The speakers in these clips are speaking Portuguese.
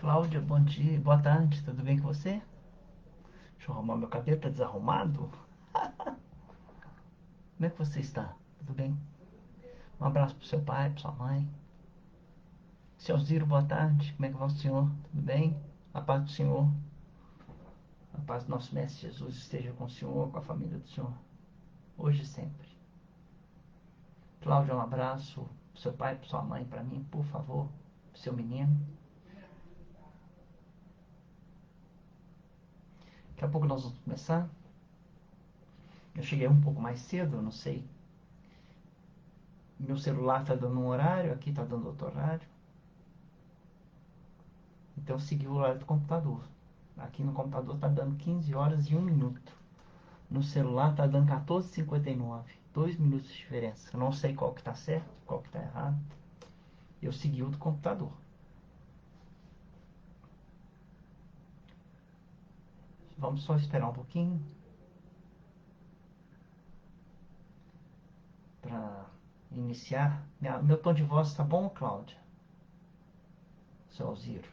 Cláudia, bom dia, boa tarde, tudo bem com você? Deixa eu arrumar meu cabelo, tá desarrumado? Como é que você está? Tudo bem? Um abraço pro seu pai, pra sua mãe. Seu Ziro, boa tarde, como é que vai o senhor? Tudo bem? A paz do Senhor, a paz do nosso Mestre Jesus esteja com o senhor, com a família do senhor, hoje e sempre. Cláudia, um abraço pro seu pai, pra sua mãe, pra mim, por favor, pro seu menino. Daqui a pouco nós vamos começar. Eu cheguei um pouco mais cedo, eu não sei. Meu celular tá dando um horário, aqui tá dando outro horário. Então eu segui o horário do computador. Aqui no computador tá dando 15 horas e 1 minuto. No celular tá dando 14h59. 2 minutos de diferença. Eu não sei qual que tá certo, qual que tá errado. Eu segui o do computador. Vamos só esperar um pouquinho para iniciar. Meu tom de voz tá bom, Cláudia? Seu Alziro.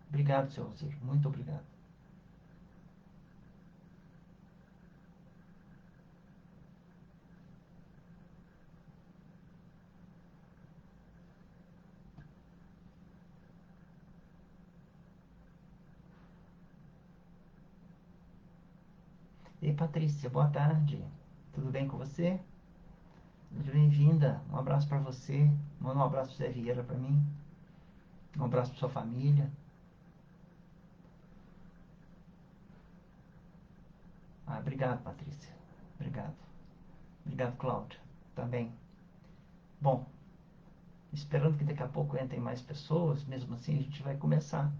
Obrigado, seu Alziro. Muito obrigado. Ei, Patrícia, boa tarde. Tudo bem com você? Seja bem-vinda. Um abraço para você. Manda um abraço pro Zé Vieira para mim. Um abraço para sua família. Obrigado, Patrícia. Obrigado. Obrigado, Cláudia. Também. Bom, esperando que daqui a pouco entrem mais pessoas, mesmo assim a gente vai começar.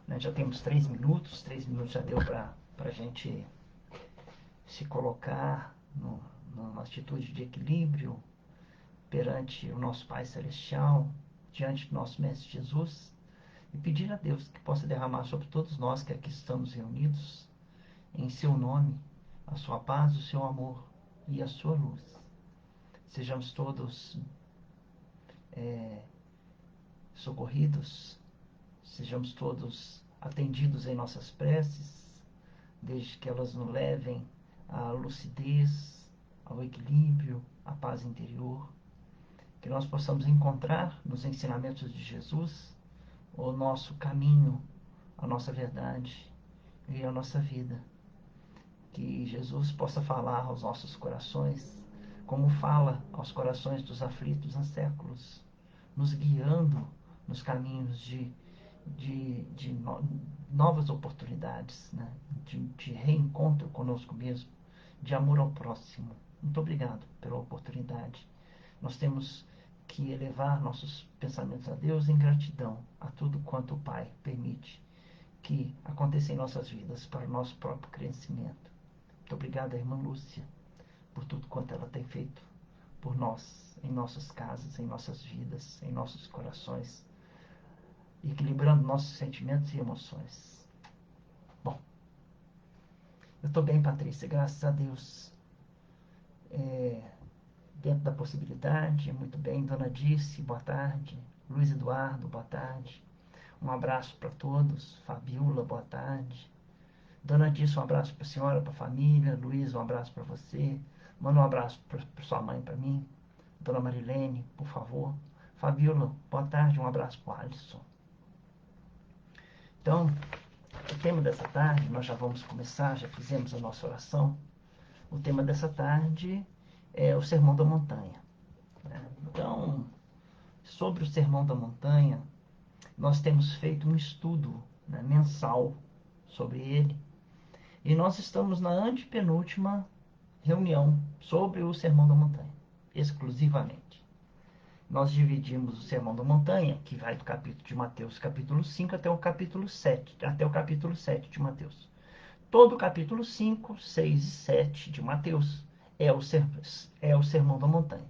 Né? Já temos 3 minutos, 3 minutos já deu para a gente se colocar numa atitude de equilíbrio perante o nosso Pai Celestial, diante do nosso Mestre Jesus, e pedir a Deus que possa derramar sobre todos nós que aqui estamos reunidos, em seu nome, a sua paz, o seu amor e a sua luz. Sejamos todos socorridos, sejamos todos atendidos em nossas preces, desde que elas nos levem à lucidez, ao equilíbrio, à paz interior, que nós possamos encontrar nos ensinamentos de Jesus o nosso caminho, a nossa verdade e a nossa vida. Que Jesus possa falar aos nossos corações, como fala aos corações dos aflitos há séculos, nos guiando nos caminhos de novas oportunidades, né? de reencontro conosco mesmo, de amor ao próximo. Muito obrigado pela oportunidade. Nós temos que elevar nossos pensamentos a Deus em gratidão a tudo quanto o Pai permite que aconteça em nossas vidas para o nosso próprio crescimento. Muito obrigado, irmã Lúcia, por tudo quanto ela tem feito por nós, em nossas casas, em nossas vidas, em nossos corações, equilibrando nossos sentimentos e emoções. Bom, eu estou bem, Patrícia, graças a Deus. Dentro da possibilidade, muito bem. Dona Dirce, boa tarde. Luiz Eduardo, boa tarde. Um abraço para todos. Fabiola, boa tarde. Dona Dirce, um abraço para a senhora, para a família. Luiz, um abraço para você. Manda um abraço para sua mãe, para mim. Dona Marilene, por favor. Fabiola, boa tarde. Um abraço para o Alisson. Então, o tema dessa tarde, nós já vamos começar, já fizemos a nossa oração. O tema dessa tarde é o Sermão da Montanha. Então, sobre o Sermão da Montanha, nós temos feito um estudo, né, mensal sobre ele. E nós estamos na antepenúltima reunião sobre o Sermão da Montanha, exclusivamente. Nós dividimos o Sermão da Montanha, que vai do capítulo de Mateus, capítulo 5, até o capítulo 7, de Mateus. Todo o capítulo 5, 6 e 7 de Mateus é o Sermão da Montanha.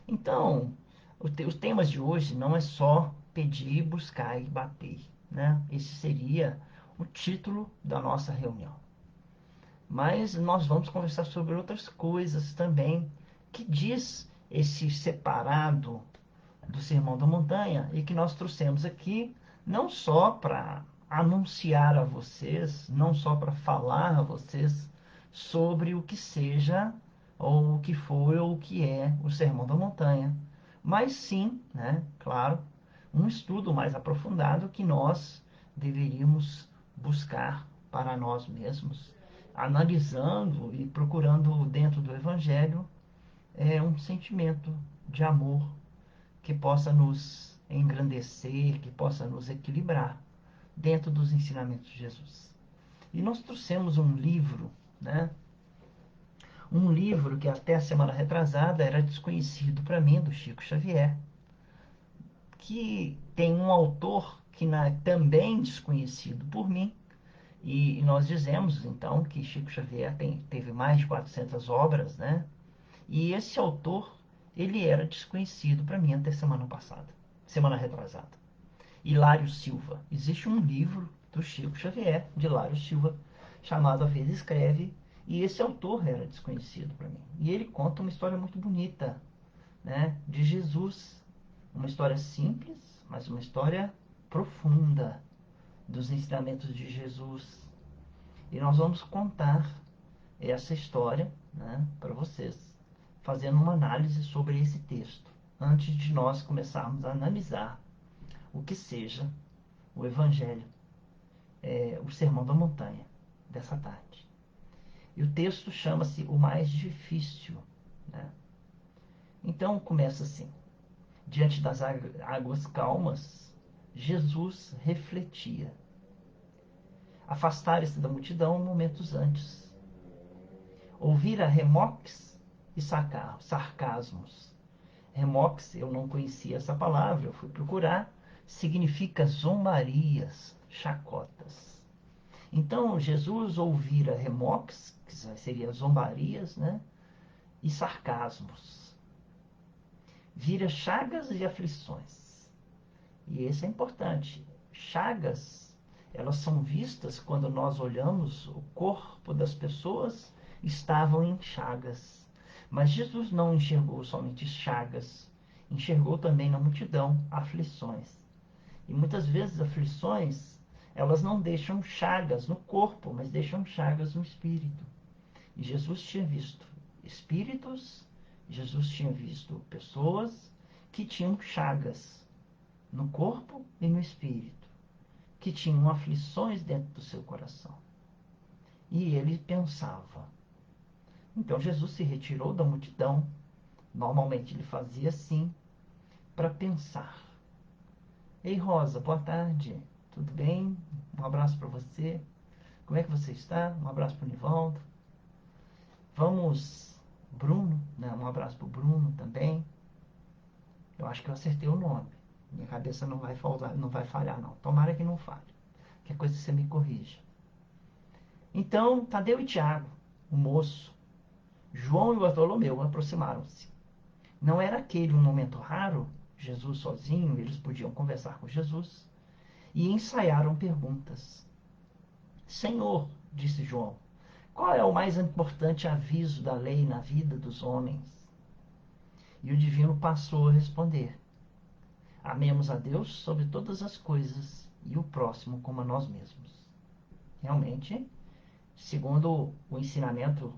Então, os temas de hoje não é só pedir, buscar e bater, né? Esse seria o título da nossa reunião. Mas nós vamos conversar sobre outras coisas também que diz esse separado do Sermão da Montanha e que nós trouxemos aqui não só para anunciar a vocês, não só para falar a vocês sobre o que seja, ou o que foi, ou o que é o Sermão da Montanha, mas sim, né, claro, um estudo mais aprofundado que nós deveríamos buscar para nós mesmos, analisando e procurando dentro do Evangelho um sentimento de amor que possa nos engrandecer, que possa nos equilibrar dentro dos ensinamentos de Jesus. E nós trouxemos um livro, né? Um livro que até a semana retrasada era desconhecido para mim, do Chico Xavier, que tem um autor que também desconhecido por mim, e nós dizemos então que Chico Xavier teve mais de 400 obras, né? E esse autor, ele era desconhecido para mim até semana passada, semana retrasada. Hilário Silva. Existe um livro do Chico Xavier, de Hilário Silva, chamado A Vida Escreve, e esse autor era desconhecido para mim. E ele conta uma história muito bonita, né, de Jesus. Uma história simples, mas uma história profunda dos ensinamentos de Jesus. E nós vamos contar essa história, né, para vocês, fazendo uma análise sobre esse texto, antes de nós começarmos a analisar o que seja o Evangelho, o Sermão da Montanha, dessa tarde. E o texto chama-se O Mais Difícil. Né? Então começa assim: diante das águas calmas, Jesus refletia. Afastara-se da multidão momentos antes. Ouvira remoques e sarcasmos. Remoques, eu não conhecia essa palavra, eu fui procurar, significa zombarias, chacotas. Então Jesus ouvira remoques, que seria zombarias, né? E sarcasmos. Vira chagas e aflições. E isso é importante. Chagas, elas são vistas quando nós olhamos o corpo das pessoas, estavam em chagas. Mas Jesus não enxergou somente chagas, enxergou também na multidão aflições. E muitas vezes aflições, elas não deixam chagas no corpo, mas deixam chagas no espírito. E Jesus tinha visto espíritos, Jesus tinha visto pessoas que tinham chagas no corpo e no espírito, que tinham aflições dentro do seu coração. E ele pensava. Então Jesus se retirou da multidão, normalmente ele fazia assim, para pensar. Ei Rosa, boa tarde, tudo bem? Um abraço para você. Como é que você está? Um abraço para o Nivaldo. Vamos, Bruno, né? Um abraço para o Bruno também. Eu acho que eu acertei o nome. Minha cabeça não vai falhar, não. Tomara que não falhe. Que coisa você me corrija. Então, Tadeu e Tiago, o moço, João e Bartolomeu aproximaram-se. Não era aquele um momento raro? Jesus sozinho, eles podiam conversar com Jesus. E ensaiaram perguntas. Senhor, disse João, qual é o mais importante aviso da lei na vida dos homens? E o divino passou a responder: amemos a Deus sobre todas as coisas e o próximo como a nós mesmos. Realmente, segundo o ensinamento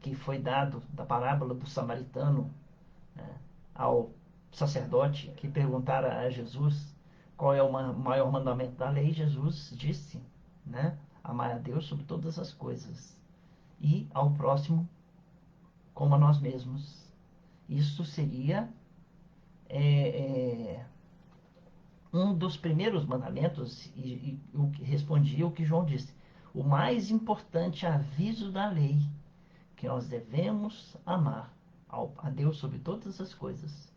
que foi dado da parábola do samaritano, né, ao sacerdote que perguntara a Jesus qual é o maior mandamento da lei, Jesus disse, né, amar a Deus sobre todas as coisas e ao próximo como a nós mesmos. Isso seria é, é, um dos primeiros mandamentos, e o que respondia o que João disse: o mais importante aviso da lei, que nós devemos amar a Deus sobre todas as coisas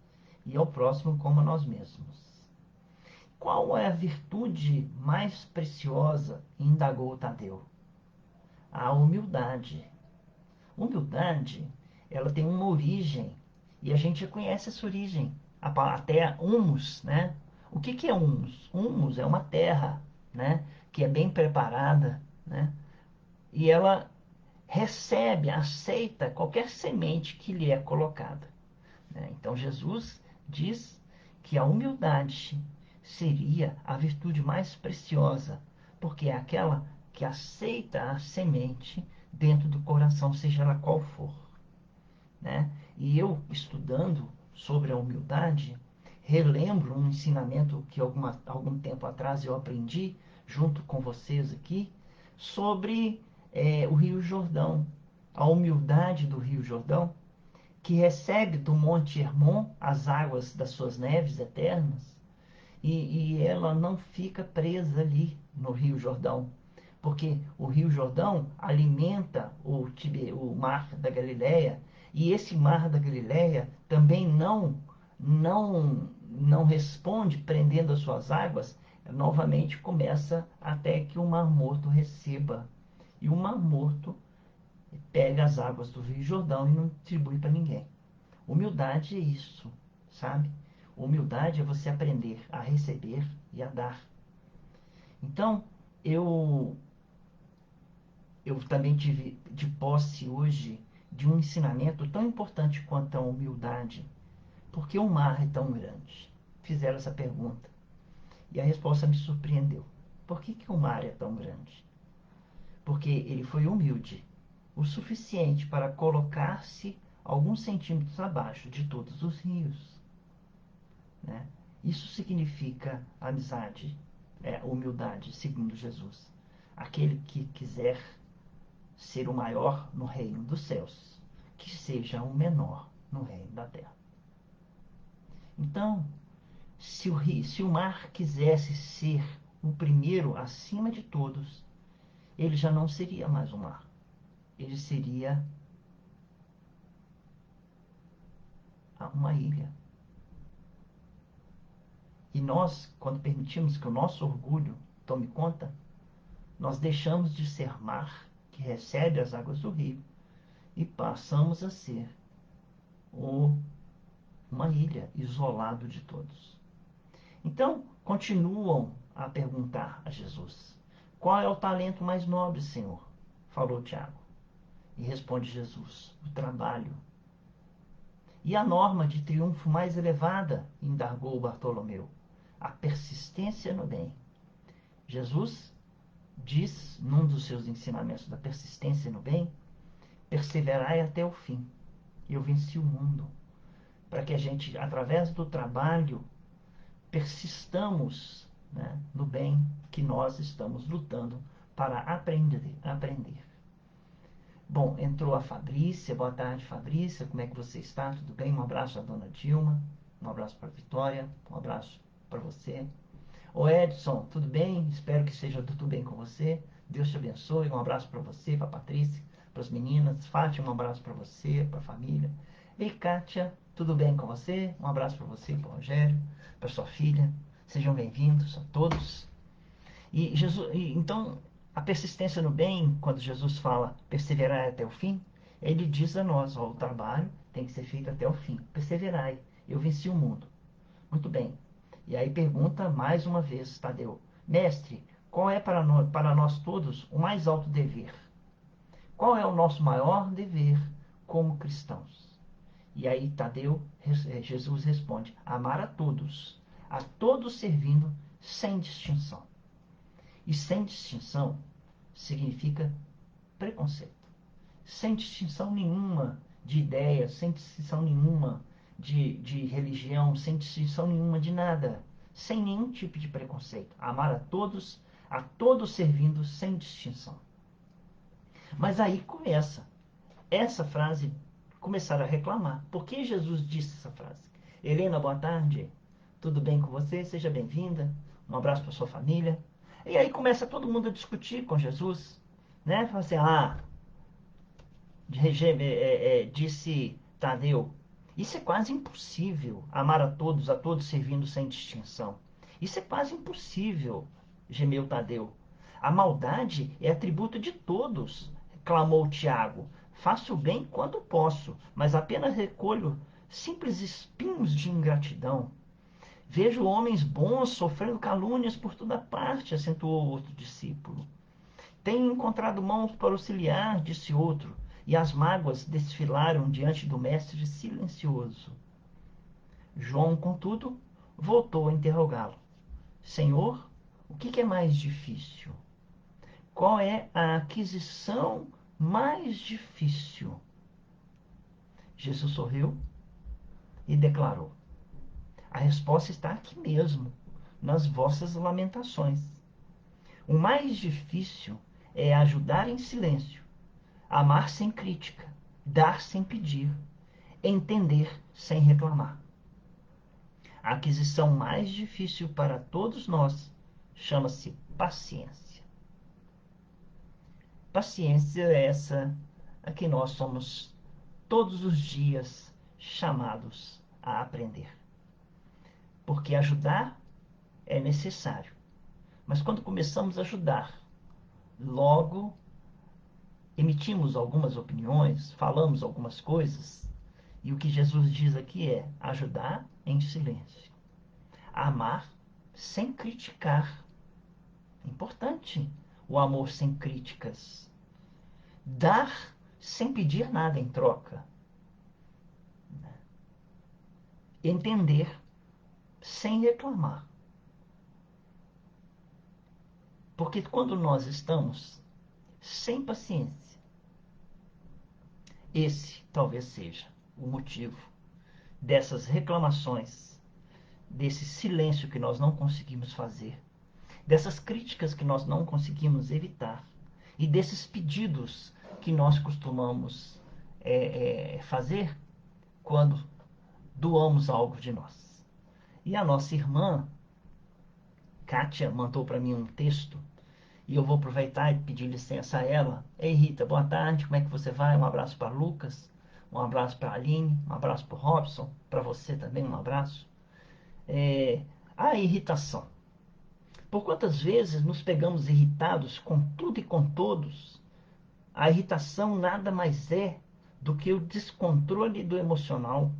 e ao próximo como a nós mesmos. Qual é a virtude mais preciosa? Indagou Tadeu. A humildade. Humildade, ela tem uma origem, e a gente já conhece essa origem, até humus, né? O que é humus? Humus é uma terra, né, que é bem preparada, né? E ela recebe, aceita qualquer semente que lhe é colocada, né? Então Jesus diz que a humildade seria a virtude mais preciosa, porque é aquela que aceita a semente dentro do coração, seja ela qual for, né? E eu, estudando sobre a humildade, relembro um ensinamento que algum tempo atrás eu aprendi, junto com vocês aqui, sobre o Rio Jordão, a humildade do Rio Jordão, que recebe do Monte Hermon as águas das suas neves eternas, e ela não fica presa ali no Rio Jordão, porque o Rio Jordão alimenta o mar da Galileia, e esse mar da Galileia também não responde prendendo as suas águas, novamente começa até que o Mar Morto receba. E o Mar Morto pega as águas do Rio Jordão e não distribui para ninguém. Humildade é isso, sabe? Humildade é você aprender a receber e a dar. Então, eu eu também tive de posse hoje de um ensinamento tão importante quanto a humildade. Por que o mar é tão grande? Fizeram essa pergunta. E a resposta me surpreendeu. Por que o mar é tão grande? Porque ele foi humilde o suficiente para colocar-se alguns centímetros abaixo de todos os rios, né? Isso significa amizade, humildade, segundo Jesus. Aquele que quiser ser o maior no reino dos céus, que seja o menor no reino da terra. Então, se o mar quisesse ser o primeiro acima de todos, ele já não seria mais um mar. Ele seria uma ilha. E nós, quando permitimos que o nosso orgulho tome conta, nós deixamos de ser mar que recebe as águas do rio e passamos a ser uma ilha isolado de todos. Então, continuam a perguntar a Jesus: qual é o talento mais nobre, Senhor? Falou Tiago. E responde Jesus: o trabalho. E a norma de triunfo mais elevada? Indargou Bartolomeu: a persistência no bem. Jesus diz, num dos seus ensinamentos da persistência no bem: perseverai até o fim. Eu venci o mundo. Para que a gente, através do trabalho, persistamos, né, no bem que nós estamos lutando para aprender. Bom, entrou a Fabrícia. Boa tarde, Fabrícia. Como é que você está? Tudo bem? Um abraço à dona Dilma. Um abraço para a Vitória. Um abraço para você. Ô Edson, tudo bem? Espero que seja tudo bem com você. Deus te abençoe. Um abraço para você, para a Patrícia, para as meninas. Fátima, um abraço para você, para a família. Ei, Kátia, tudo bem com você? Um abraço para você, para o Rogério, para sua filha. Sejam bem-vindos a todos. E Jesus, então, a persistência no bem, quando Jesus fala perseverar até o fim, ele diz a nós: ó, o trabalho tem que ser feito até o fim. Perseverai, eu venci o mundo. Muito bem. E aí pergunta mais uma vez Tadeu: mestre, qual é para nós todos o mais alto dever? Qual é o nosso maior dever como cristãos? E aí Jesus responde: amar a todos servindo sem distinção. E sem distinção significa preconceito. Sem distinção nenhuma de ideias, sem distinção nenhuma de religião, sem distinção nenhuma de nada. Sem nenhum tipo de preconceito. Amar a todos servindo sem distinção. Mas aí começa essa frase, começaram a reclamar. Por que Jesus disse essa frase? Helena, boa tarde. Tudo bem com você? Seja bem-vinda. Um abraço para sua família. E aí começa todo mundo a discutir com Jesus, né? Fala assim: disse Tadeu, isso é quase impossível, amar a todos servindo sem distinção. Isso é quase impossível, gemeu Tadeu. A maldade é atributo de todos, clamou Tiago. Faço o bem quando posso, mas apenas recolho simples espinhos de ingratidão. Vejo homens bons sofrendo calúnias por toda parte, acentuou outro discípulo. Tenho encontrado mãos para auxiliar, disse outro, e as mágoas desfilaram diante do mestre silencioso. João, contudo, voltou a interrogá-lo: Senhor, o que é mais difícil? Qual é a aquisição mais difícil? Jesus sorriu e declarou: a resposta está aqui mesmo, nas vossas lamentações. O mais difícil é ajudar em silêncio, amar sem crítica, dar sem pedir, entender sem reclamar. A aquisição mais difícil para todos nós chama-se paciência. Paciência é essa a que nós somos todos os dias chamados a aprender. Porque ajudar é necessário. Mas quando começamos a ajudar, logo emitimos algumas opiniões, falamos algumas coisas, e o que Jesus diz aqui é ajudar em silêncio. Amar sem criticar. Importante o amor sem críticas. Dar sem pedir nada em troca. Entender sem reclamar. Porque quando nós estamos sem paciência, esse talvez seja o motivo dessas reclamações, desse silêncio que nós não conseguimos fazer, dessas críticas que nós não conseguimos evitar e desses pedidos que nós costumamos fazer quando doamos algo de nós. E a nossa irmã, Kátia, mandou para mim um texto e eu vou aproveitar e pedir licença a ela. Ei, Rita, boa tarde, como é que você vai? Um abraço para Lucas, um abraço para a Aline, um abraço para o Robson, para você também um abraço. A irritação. Por quantas vezes nos pegamos irritados com tudo e com todos? A irritação nada mais é do que o descontrole do emocional,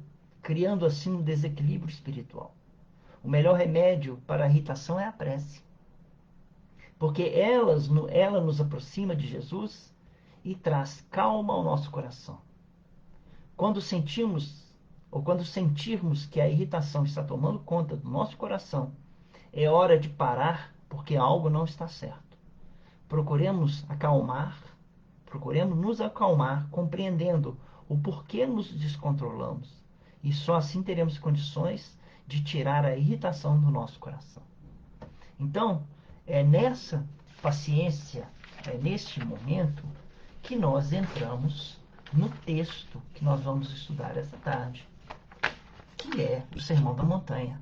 criando assim um desequilíbrio espiritual. O melhor remédio para a irritação é a prece. Porque ela nos aproxima de Jesus e traz calma ao nosso coração. Quando sentimos, ou quando sentirmos que a irritação está tomando conta do nosso coração, é hora de parar, porque algo não está certo. Procuremos nos acalmar, compreendendo o porquê nos descontrolamos. E só assim teremos condições de tirar a irritação do nosso coração. Então, é nessa paciência, é neste momento que nós entramos no texto que nós vamos estudar esta tarde, que é o Sermão da Montanha,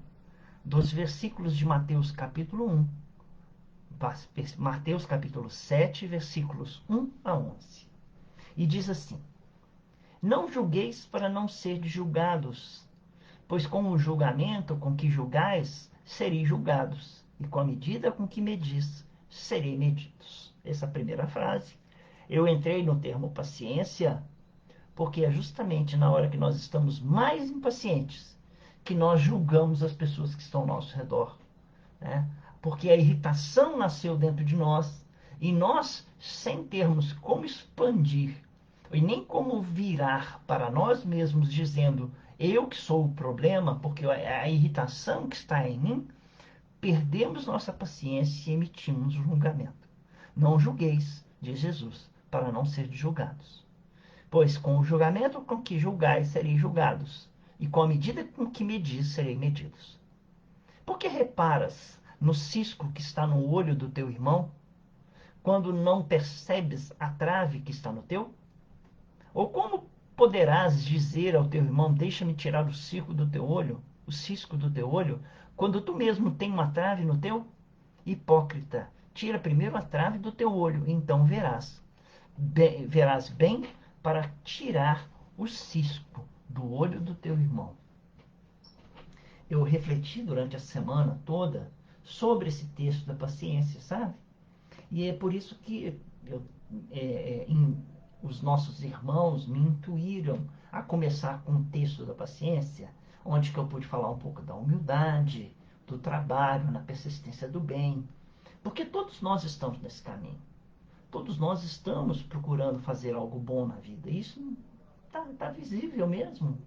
dos versículos de Mateus capítulo 1, Mateus capítulo 7, versículos 1 a 11. E diz assim: não julgueis para não serdes julgados, pois com o julgamento com que julgais, sereis julgados, e com a medida com que medis, serei medidos. Essa primeira frase. Eu entrei no termo paciência, porque é justamente na hora que nós estamos mais impacientes que nós julgamos as pessoas que estão ao nosso redor, né? Porque a irritação nasceu dentro de nós e nós, sem termos como expandir e nem como virar para nós mesmos dizendo eu que sou o problema, porque a irritação que está em mim, perdemos nossa paciência e emitimos um julgamento. Não julgueis, diz Jesus, para não ser julgados. Pois com o julgamento com que julgais, sereis julgados, e com a medida com que medis, sereis medidos. Por que reparas no cisco que está no olho do teu irmão, quando não percebes a trave que está no teu? Ou como poderás dizer ao teu irmão, deixa-me tirar o cisco do teu olho, quando tu mesmo tem uma trave no teu? Hipócrita, tira primeiro a trave do teu olho, então verás bem para tirar o cisco do olho do teu irmão. Eu refleti durante a semana toda sobre esse texto da paciência, sabe? E é por isso que os nossos irmãos me intuíram a começar com o texto da paciência, onde que eu pude falar um pouco da humildade, do trabalho, na persistência do bem. Porque todos nós estamos nesse caminho. Todos nós estamos procurando fazer algo bom na vida. Isso tá visível mesmo.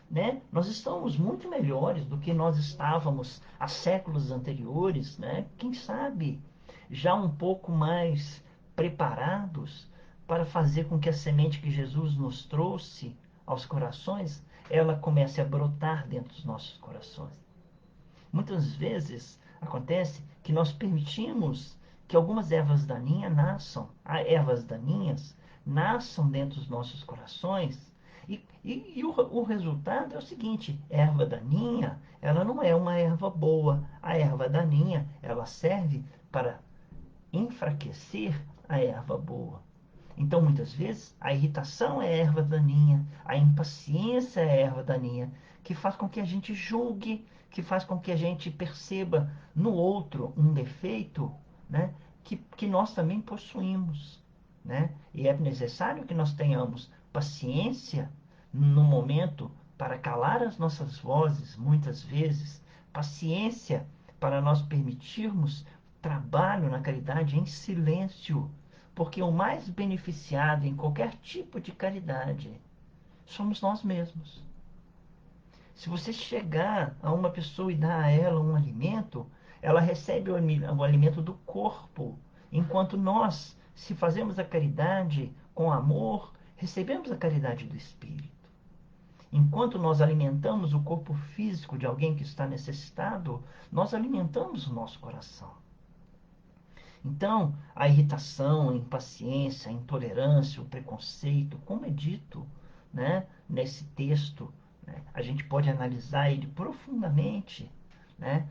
né? Nós estamos muito melhores do que nós estávamos há séculos anteriores, né? Quem sabe já um pouco mais preparados para fazer com que a semente que Jesus nos trouxe aos corações, ela comece a brotar dentro dos nossos corações. Muitas vezes acontece que nós permitimos que algumas ervas daninhas nasçam dentro dos nossos corações, e o resultado é o seguinte: erva daninha, ela não é uma erva boa. A erva daninha, ela serve para enfraquecer a erva boa. Então, muitas vezes, a irritação é erva daninha, a impaciência é erva daninha, que faz com que a gente julgue, que faz com que a gente perceba no outro um defeito, né, que nós também possuímos. Né? E é necessário que nós tenhamos paciência no momento para calar as nossas vozes, muitas vezes, paciência para nós permitirmos trabalho na caridade em silêncio, porque o mais beneficiado em qualquer tipo de caridade somos nós mesmos. Se você chegar a uma pessoa e dar a ela um alimento, ela recebe o alimento do corpo, enquanto nós, se fazemos a caridade com amor, recebemos a caridade do espírito. Enquanto nós alimentamos o corpo físico de alguém que está necessitado, nós alimentamos o nosso coração. Então, a irritação, a impaciência, a intolerância, o preconceito, como é dito, né, nesse texto, né, a gente pode analisar ele profundamente. Né?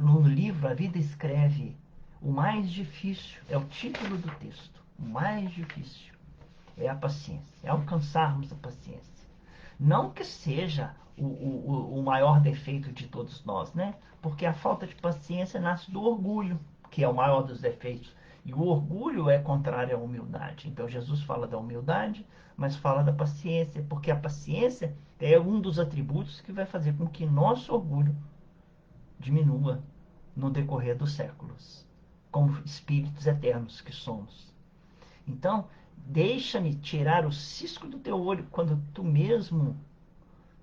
No livro A Vida Escreve, o mais difícil, é o título do texto, o mais difícil é a paciência, é alcançarmos a paciência. Não que seja o maior defeito de todos nós, né? Porque a falta de paciência nasce do orgulho, que é o maior dos defeitos. E o orgulho é contrário à humildade. Então Jesus fala da humildade, mas fala da paciência, porque a paciência é um dos atributos que vai fazer com que nosso orgulho diminua no decorrer dos séculos, como espíritos eternos que somos. Então, deixa-me tirar o cisco do teu olho quando tu mesmo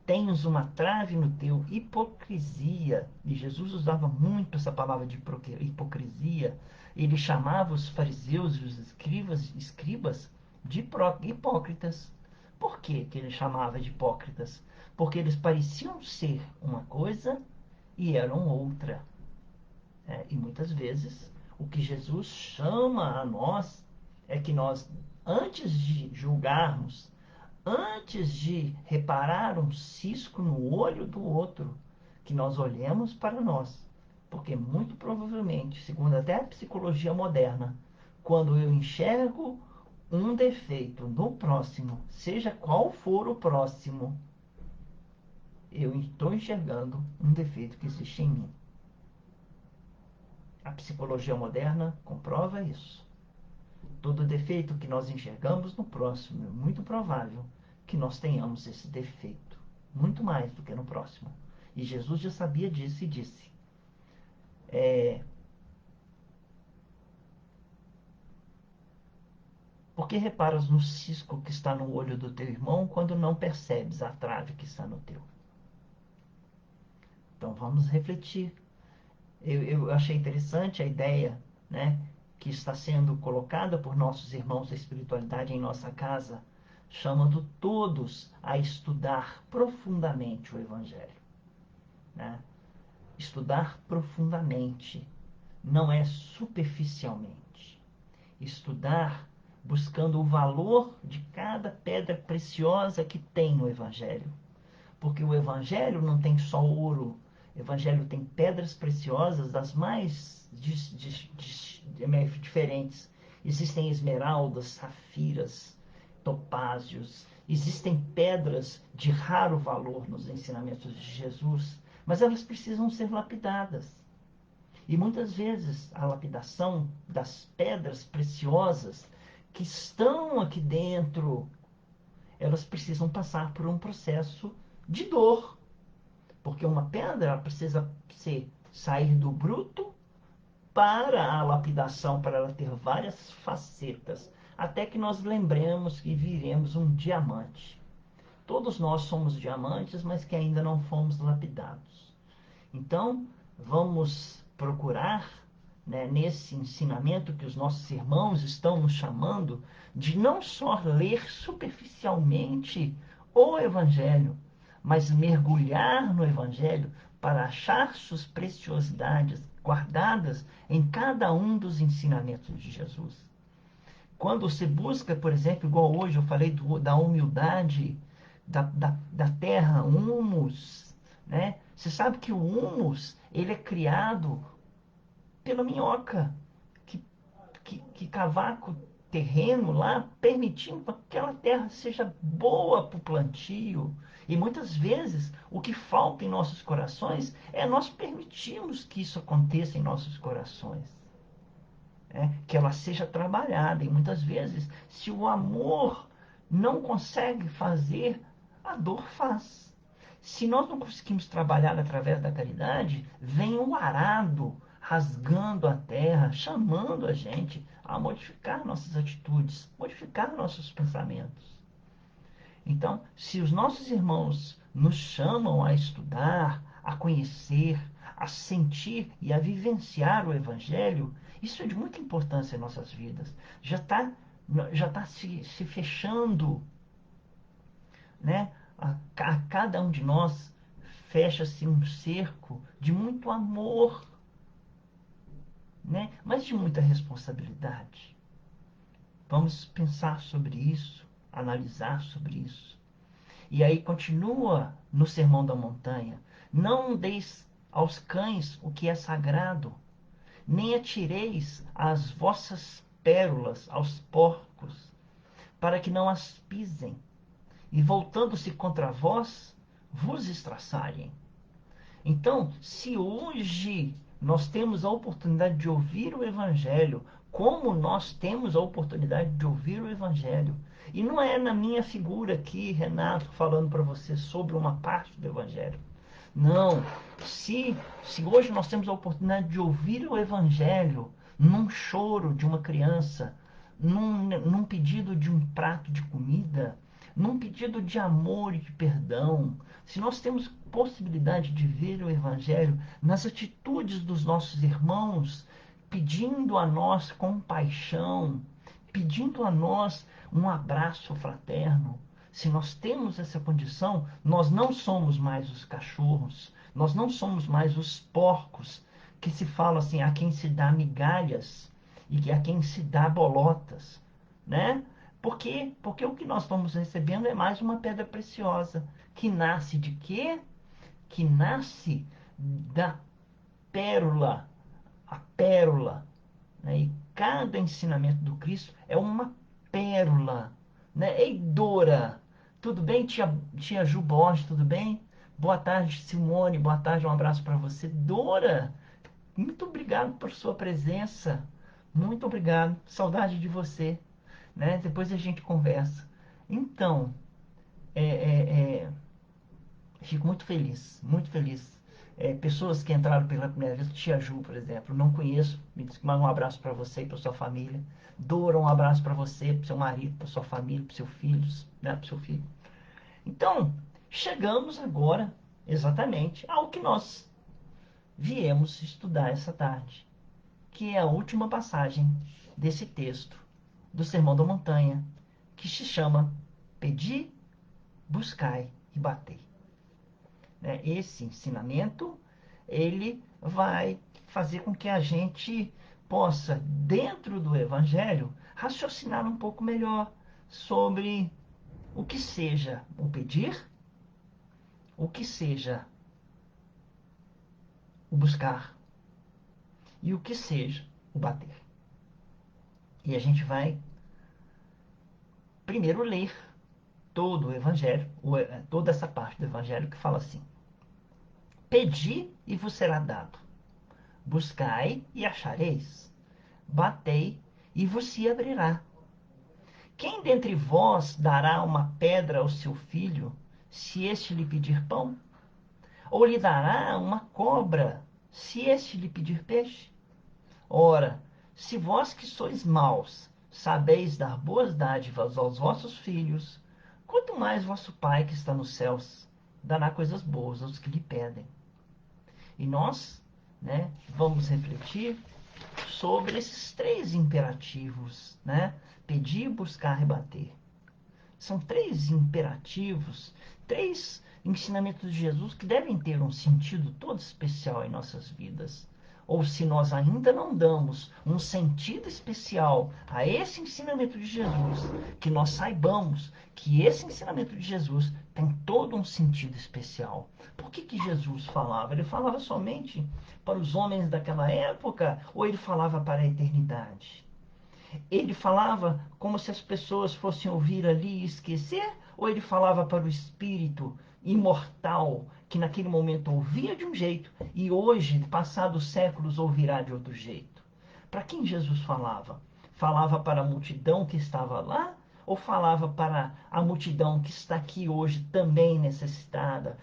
tens uma trave no teu. Hipocrisia. E Jesus usava muito essa palavra de hipocrisia. Ele chamava os fariseus e os escribas de hipócritas. Por que ele chamava de hipócritas? Porque eles pareciam ser uma coisa e eram outra. E muitas vezes o que Jesus chama a nós é que nós, antes de julgarmos, antes de reparar um cisco no olho do outro, que nós olhemos para nós. Porque muito provavelmente, segundo até a psicologia moderna, quando eu enxergo um defeito no próximo, seja qual for o próximo, eu estou enxergando um defeito que existe em mim. A psicologia moderna comprova isso. Todo defeito que nós enxergamos no próximo, é muito provável que nós tenhamos esse defeito, muito mais do que no próximo. E Jesus já sabia disso e disse: por que reparas no cisco que está no olho do teu irmão quando não percebes a trave que está no teu? Então vamos refletir. Eu achei interessante a ideia, né, que está sendo colocada por nossos irmãos da espiritualidade em nossa casa, chamando todos a estudar profundamente o Evangelho. Né? Estudar profundamente, não é superficialmente. Estudar buscando o valor de cada pedra preciosa que tem no Evangelho. Porque o Evangelho não tem só ouro, o Evangelho tem pedras preciosas das mais diferentes. Existem esmeraldas, safiras, topázios, existem pedras de raro valor nos ensinamentos de Jesus, mas elas precisam ser lapidadas. E muitas vezes a lapidação das pedras preciosas que estão aqui dentro, elas precisam passar por um processo de dor. Porque uma pedra precisa sair do bruto para a lapidação, para ela ter várias facetas, até que nós lembremos que viremos um diamante. Todos nós somos diamantes, mas que ainda não fomos lapidados. Então, vamos procurar, né, nesse ensinamento que os nossos irmãos estão nos chamando, de não só ler superficialmente o Evangelho, mas mergulhar no Evangelho para achar suas preciosidades guardadas em cada um dos ensinamentos de Jesus. Quando se busca, por exemplo, igual hoje eu falei da humildade da terra, humus, né? Você sabe que o humus, ele é criado pela minhoca, que cavaca o terreno lá, permitindo que aquela terra seja boa para o plantio. E muitas vezes o que falta em nossos corações é nós permitirmos que isso aconteça em nossos corações. Que ela seja trabalhada. E muitas vezes, se o amor não consegue fazer, a dor faz. Se nós não conseguimos trabalhar através da caridade, vem o arado rasgando a terra, chamando a gente a modificar nossas atitudes, modificar nossos pensamentos. Então, se os nossos irmãos nos chamam a estudar, a conhecer, a sentir e a vivenciar o Evangelho, isso é de muita importância em nossas vidas. Já tá se fechando, né? A cada um de nós fecha-se um cerco de muito amor, né? Mas de muita responsabilidade. Vamos pensar sobre isso, analisar sobre isso. E aí continua no Sermão da Montanha: não deis aos cães o que é sagrado, nem atireis as vossas pérolas aos porcos, para que não as pisem, e voltando-se contra vós, vos estraçalhem. Então, se hoje nós temos a oportunidade de ouvir o Evangelho, como nós temos a oportunidade de ouvir o Evangelho, e não é na minha figura aqui, Renato, falando para você sobre uma parte do Evangelho. Não. Se hoje nós temos a oportunidade de ouvir o Evangelho num choro de uma criança, num pedido de um prato de comida, num pedido de amor e de perdão, se nós temos possibilidade de ver o Evangelho nas atitudes dos nossos irmãos, pedindo a nós compaixão, pedindo a nós um abraço fraterno, se nós temos essa condição, nós não somos mais os cachorros, nós não somos mais os porcos, que se fala assim, a quem se dá migalhas e a quem se dá bolotas, né? Por quê? Porque o que nós estamos recebendo é mais uma pedra preciosa, que nasce de quê? Que nasce da pérola, a pérola, né? E cada ensinamento do Cristo é uma pérola, né? Ei, Dora, tudo bem? Tia Ju Borges, tudo bem? Boa tarde, Simone, boa tarde, um abraço para você. Dora, muito obrigado por sua presença, muito obrigado, saudade de você, né? Depois a gente conversa. Então, é, é, é, fico muito feliz, muito feliz. Pessoas que entraram pela primeira vez, Tia Ju, por exemplo, não conheço, me diz que manda um abraço para você e para sua família. Dora, um abraço para você, para seu marido, para sua família, para seus filhos, né, para seu filho. Então, chegamos agora exatamente ao que nós viemos estudar essa tarde, que é a última passagem desse texto do Sermão da Montanha, que se chama Pedi, Buscai e Batei. Esse ensinamento, ele vai fazer com que a gente possa, dentro do Evangelho, raciocinar um pouco melhor sobre o que seja o pedir, o que seja o buscar e o que seja o bater. E a gente vai primeiro ler todo o Evangelho, toda essa parte do Evangelho que fala assim: pedi e vos será dado, buscai e achareis, batei e vos se abrirá. Quem dentre vós dará uma pedra ao seu filho, se este lhe pedir pão? Ou lhe dará uma cobra, se este lhe pedir peixe? Ora, se vós que sois maus, sabeis dar boas dádivas aos vossos filhos, quanto mais vosso Pai que está nos céus dará coisas boas aos que lhe pedem. E nós, né, vamos refletir sobre esses três imperativos, né? Pedir, buscar e bater. São três imperativos, três ensinamentos de Jesus que devem ter um sentido todo especial em nossas vidas. Ou se nós ainda não damos um sentido especial a esse ensinamento de Jesus, que nós saibamos que esse ensinamento de Jesus tem todo um sentido especial. Por que Jesus falava? Ele falava somente para os homens daquela época ou ele falava para a eternidade? Ele falava como se as pessoas fossem ouvir ali e esquecer? Ou ele falava para o espírito imortal que naquele momento ouvia de um jeito e hoje, passados séculos, ouvirá de outro jeito? Para quem Jesus falava? Falava para a multidão que estava lá? Ou falava para a multidão que está aqui hoje também necessitada,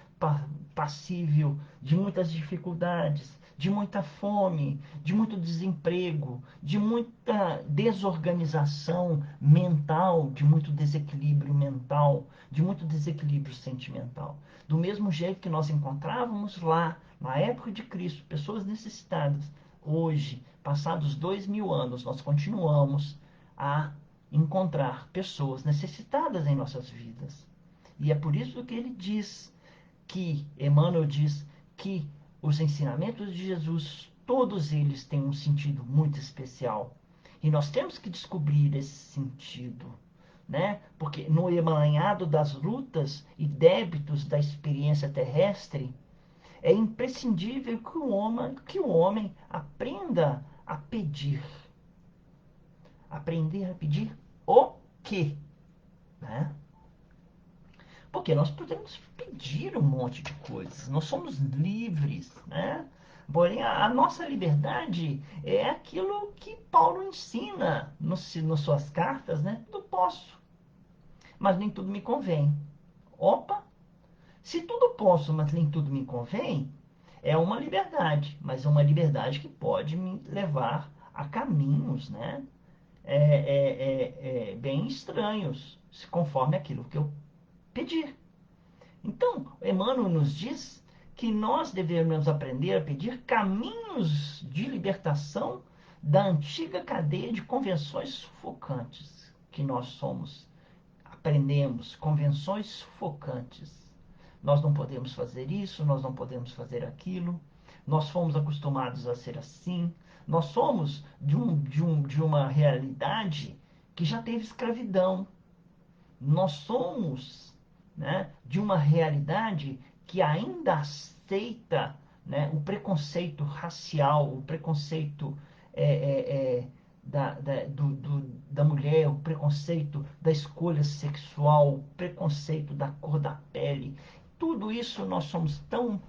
passível de muitas dificuldades, de muita fome, de muito desemprego, de muita desorganização mental, de muito desequilíbrio mental, de muito desequilíbrio sentimental? Do mesmo jeito que nós encontrávamos lá, na época de Cristo, pessoas necessitadas, hoje, passados 2000 anos, nós continuamos a encontrar pessoas necessitadas em nossas vidas. E é por isso que ele diz que, Emmanuel diz que os ensinamentos de Jesus, todos eles têm um sentido muito especial. E nós temos que descobrir esse sentido, né? Porque no emaranhado das lutas e débitos da experiência terrestre, é imprescindível que o homem aprenda a pedir. Aprender a pedir o quê? Né? Porque nós podemos pedir um monte de coisas, nós somos livres, né? Porém, a nossa liberdade é aquilo que Paulo ensina nas suas cartas, né? Tudo posso, mas nem tudo me convém. Opa! Se tudo posso, mas nem tudo me convém, é uma liberdade, mas é uma liberdade que pode me levar a caminhos, né? Bem estranhos, conforme aquilo que eu pedir. Então, Emmanuel nos diz que nós devemos aprender a pedir caminhos de libertação da antiga cadeia de convenções sufocantes que nós somos. Aprendemos convenções sufocantes. Nós não podemos fazer isso, nós não podemos fazer aquilo. Nós fomos acostumados a ser assim. Nós somos de uma realidade que já teve escravidão. Nós somos, né, de uma realidade que ainda aceita, né, o preconceito racial, o preconceito da mulher, o preconceito da escolha sexual, o preconceito da cor da pele. Tudo isso nós somos tão.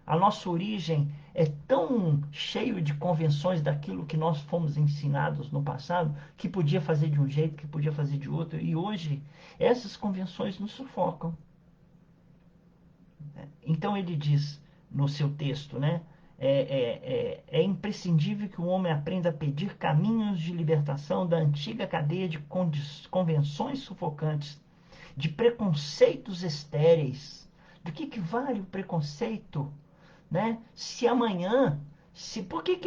A nossa origem é tão cheio de convenções daquilo que nós fomos ensinados no passado, que podia fazer de um jeito, que podia fazer de outro, e hoje essas convenções nos sufocam. Então ele diz no seu texto, né? É imprescindível que o homem aprenda a pedir caminhos de libertação da antiga cadeia de convenções sufocantes, de preconceitos estéreis. Do que vale o preconceito? Né? Se amanhã, por que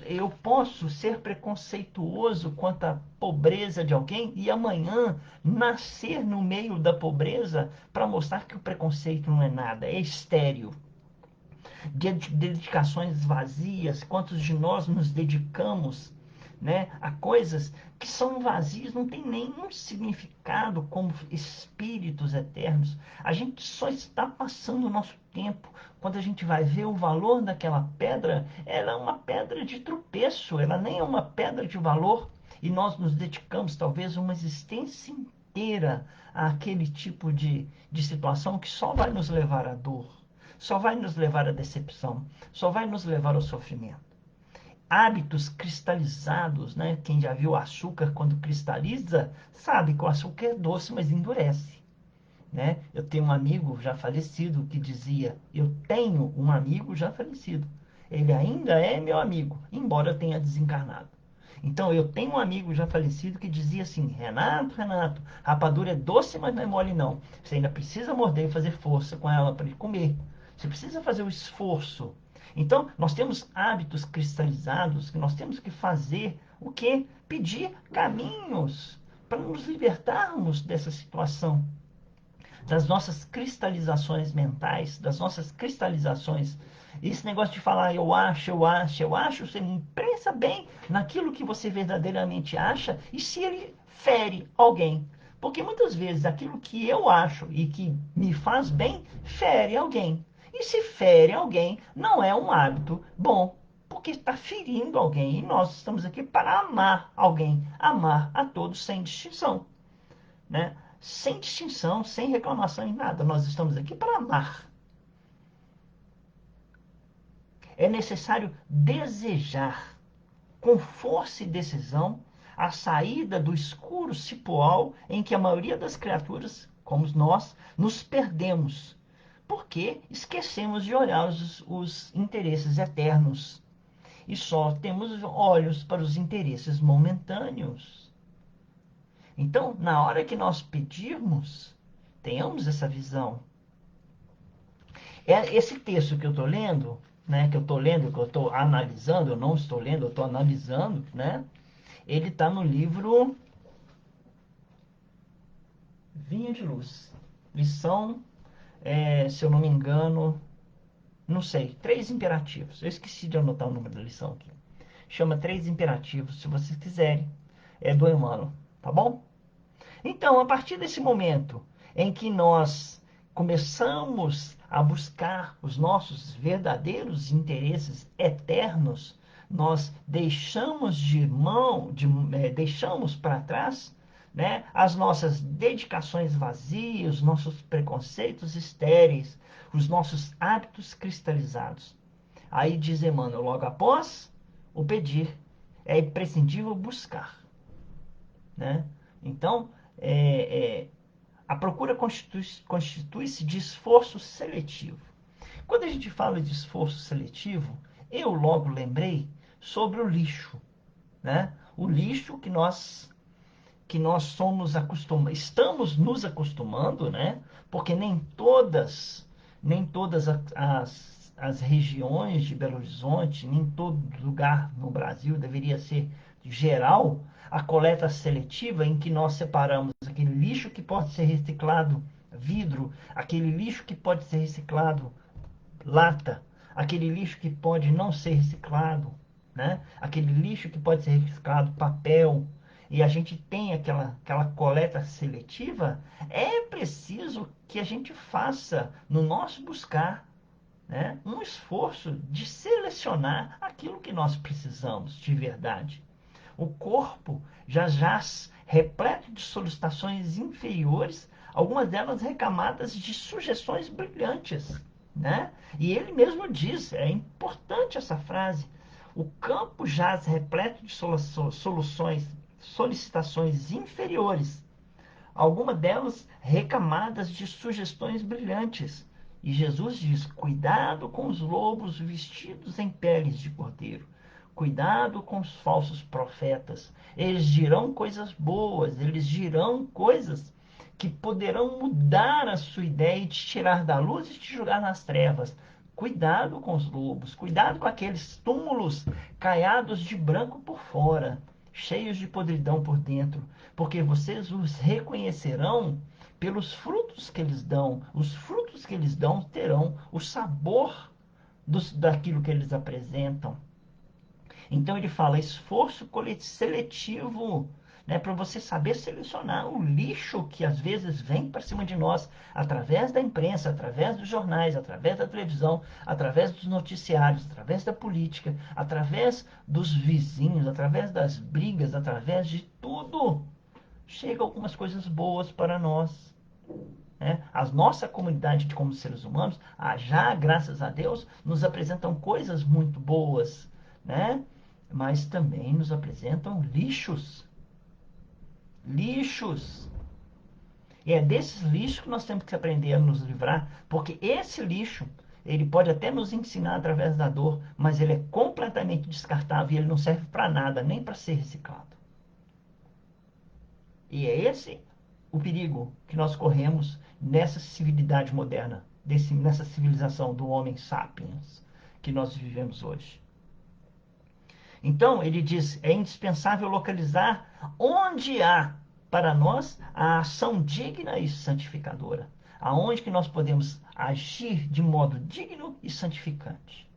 eu posso ser preconceituoso quanto à pobreza de alguém e amanhã nascer no meio da pobreza para mostrar que o preconceito não é nada, é estéril? De dedicações vazias, quantos de nós nos dedicamos, né, a coisas que são vazias, não tem nenhum significado como espíritos eternos. A gente só está passando o nosso tempo. Quando a gente vai ver o valor daquela pedra, ela é uma pedra de tropeço, ela nem é uma pedra de valor. E nós nos dedicamos talvez uma existência inteira àquele tipo de situação que só vai nos levar à dor, só vai nos levar à decepção, só vai nos levar ao sofrimento. Hábitos cristalizados, né? Quem já viu açúcar quando cristaliza, sabe que o açúcar é doce, mas endurece. Né? Eu tenho um amigo já falecido que dizia, eu tenho um amigo já falecido. Ele ainda é meu amigo, embora tenha desencarnado. Então, eu tenho um amigo já falecido que dizia assim: Renato, Renato, rapadura é doce, mas não é mole não. Você ainda precisa morder e fazer força com ela para ele comer. Você precisa fazer o esforço. Então, nós temos hábitos cristalizados que nós temos que fazer o quê? Pedir caminhos para nos libertarmos dessa situação, das nossas cristalizações mentais, das nossas cristalizações. Esse negócio de falar eu acho, eu acho, eu acho, você pensa bem naquilo que você verdadeiramente acha e se ele fere alguém. Porque muitas vezes aquilo que eu acho e que me faz bem fere alguém. E se fere alguém, não é um hábito bom, porque está ferindo alguém. E nós estamos aqui para amar alguém, amar a todos sem distinção, né? Sem distinção, sem reclamação em nada. Nós estamos aqui para amar. É necessário desejar, com força e decisão, a saída do escuro cipoal em que a maioria das criaturas, como nós, nos perdemos, porque esquecemos de olhar os interesses eternos e só temos olhos para os interesses momentâneos. Então, na hora que nós pedirmos, tenhamos essa visão. Esse texto que eu estou lendo, né, que eu estou lendo, que eu estou analisando, eu não estou lendo, eu estou analisando, né? Ele está no livro Vinha de Luz. Lição, se eu não me engano, não sei, 3 imperativos. Eu esqueci de anotar o número da lição aqui. Chama 3 imperativos, se vocês quiserem. É do Emmanuel, tá bom? Então, a partir desse momento em que nós começamos a buscar os nossos verdadeiros interesses eternos, nós deixamos de mão, deixamos para trás, né, as nossas dedicações vazias, os nossos preconceitos estéreis, os nossos hábitos cristalizados. Aí diz Emmanuel, logo após o pedir, é imprescindível buscar, né? Então, é, é, a procura constitui-se de esforço seletivo. Quando a gente fala de esforço seletivo, eu logo lembrei sobre o lixo, né? O lixo que nós estamos nos acostumando, né? Porque nem todas as regiões de Belo Horizonte, nem todo lugar no Brasil deveria ser geral a coleta seletiva em que nós separamos aquele lixo que pode ser reciclado, vidro, aquele lixo que pode ser reciclado, lata, aquele lixo que pode não ser reciclado, né? Aquele lixo que pode ser reciclado, papel, e a gente tem aquela coleta seletiva, é preciso que a gente faça no nosso buscar, né, um esforço de selecionar aquilo que nós precisamos de verdade. O corpo já jaz repleto de solicitações inferiores, algumas delas recamadas de sugestões brilhantes, né? E ele mesmo diz, é importante essa frase, o campo jaz repleto de solicitações inferiores, algumas delas recamadas de sugestões brilhantes. E Jesus diz: cuidado com os lobos vestidos em peles de cordeiro. Cuidado com os falsos profetas. Eles dirão coisas boas, eles dirão coisas que poderão mudar a sua ideia e te tirar da luz e te jogar nas trevas. Cuidado com os lobos, cuidado com aqueles túmulos caiados de branco por fora, cheios de podridão por dentro, porque vocês os reconhecerão pelos frutos que eles dão. Os frutos que eles dão terão o sabor daquilo que eles apresentam. Então ele fala esforço seletivo, né, para você saber selecionar o lixo que às vezes vem para cima de nós através da imprensa, através dos jornais, através da televisão, através dos noticiários, através da política, através dos vizinhos, através das brigas, através de tudo. Chega algumas coisas boas para nós, né? A nossa comunidade como seres humanos, já graças a Deus, nos apresentam coisas muito boas, né? Mas também nos apresentam lixos. Lixos. E é desses lixos que nós temos que aprender a nos livrar, porque esse lixo Ele pode até nos ensinar através da dor, mas ele é completamente descartável e ele não serve para nada, nem para ser reciclado. E é esse o perigo que nós corremos nessa civilidade moderna, nessa civilização do homem sapiens que nós vivemos hoje. Então, ele diz, é indispensável localizar onde há para nós a ação digna e santificadora. Aonde que nós podemos agir de modo digno e santificante.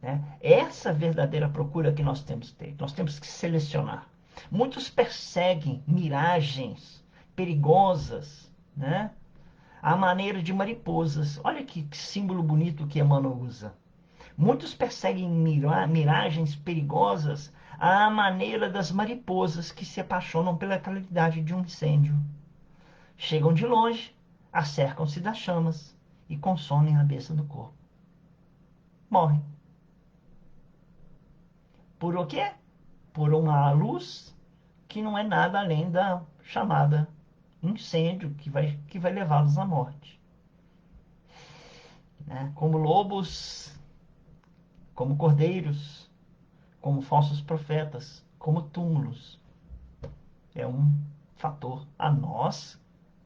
Né? Essa verdadeira procura que nós temos que ter. Nós temos que selecionar. Muitos perseguem miragens perigosas, né? À maneira de mariposas. Olha que símbolo bonito que Emmanuel usa. Muitos perseguem miragens perigosas à maneira das mariposas que se apaixonam pela claridade de um incêndio. Chegam de longe, acercam-se das chamas e consomem a cabeça do corpo. Morrem. Por o quê? Por uma luz que não é nada além da chamada incêndio que vai levá-los à morte. Né? Como lobos, como cordeiros, como falsos profetas, como túmulos. É um fator a nós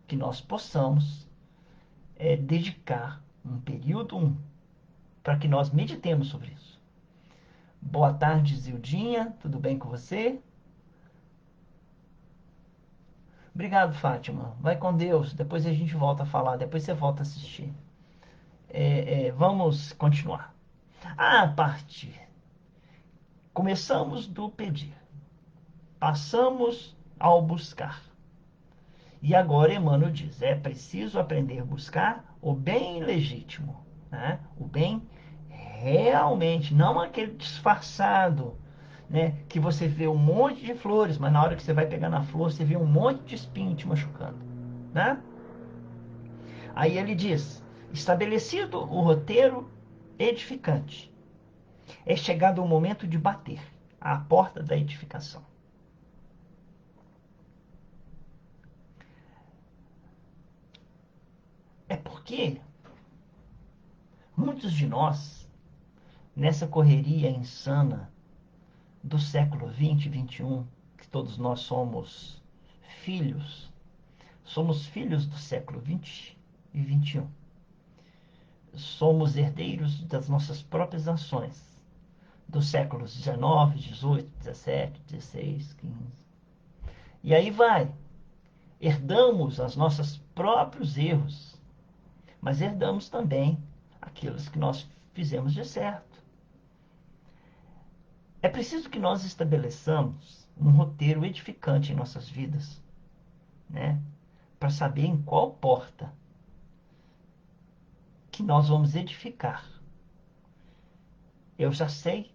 que nós possamos dedicar um período para que nós meditemos sobre isso. Boa tarde, Zildinha. Tudo bem com você? Obrigado, Fátima. Vai com Deus. Depois a gente volta a falar. Depois você volta a assistir. Vamos continuar. A parte. Começamos do pedir. Passamos ao buscar. E agora Emmanuel diz, é preciso aprender a buscar o bem legítimo, né? O bem realmente, não aquele disfarçado, né? Que você vê um monte de flores, mas na hora que você vai pegar na flor, você vê um monte de espinho te machucando, né? Aí ele diz, estabelecido o roteiro edificante, é chegado o momento de bater à porta da edificação. É porque muitos de nós, nessa correria insana do século 20 e 21, que todos nós somos filhos do século 20 e 21. Somos herdeiros das nossas próprias ações, dos séculos 19, 18, 17, 16, 15. E aí vai. Herdamos os nossos próprios erros, mas herdamos também aqueles que nós fizemos de certo. É preciso que nós estabeleçamos um roteiro edificante em nossas vidas, né? Para saber em qual porta que nós vamos edificar. Eu já sei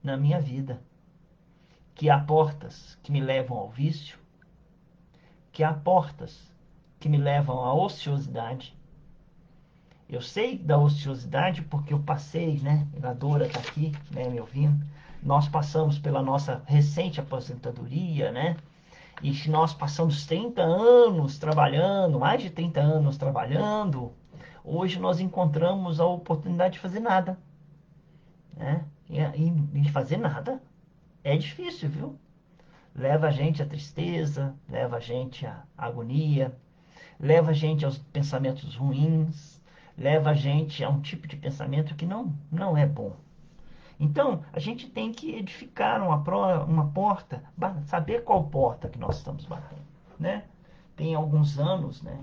na minha vida que há portas que me levam ao vício, que há portas que me levam à ociosidade. Eu sei da ociosidade porque eu passei, né? A Dora está aqui, né, me ouvindo. Nós passamos pela nossa recente aposentadoria, né? E se nós passamos 30 anos trabalhando, mais de 30 anos trabalhando, hoje nós encontramos a oportunidade de fazer nada, né? E fazer nada é difícil, viu? Leva a gente à tristeza, leva a gente à agonia, leva a gente aos pensamentos ruins, leva a gente a um tipo de pensamento que não é bom. Então, a gente tem que edificar uma porta, saber qual porta que nós estamos batendo, né? Tem alguns anos, né?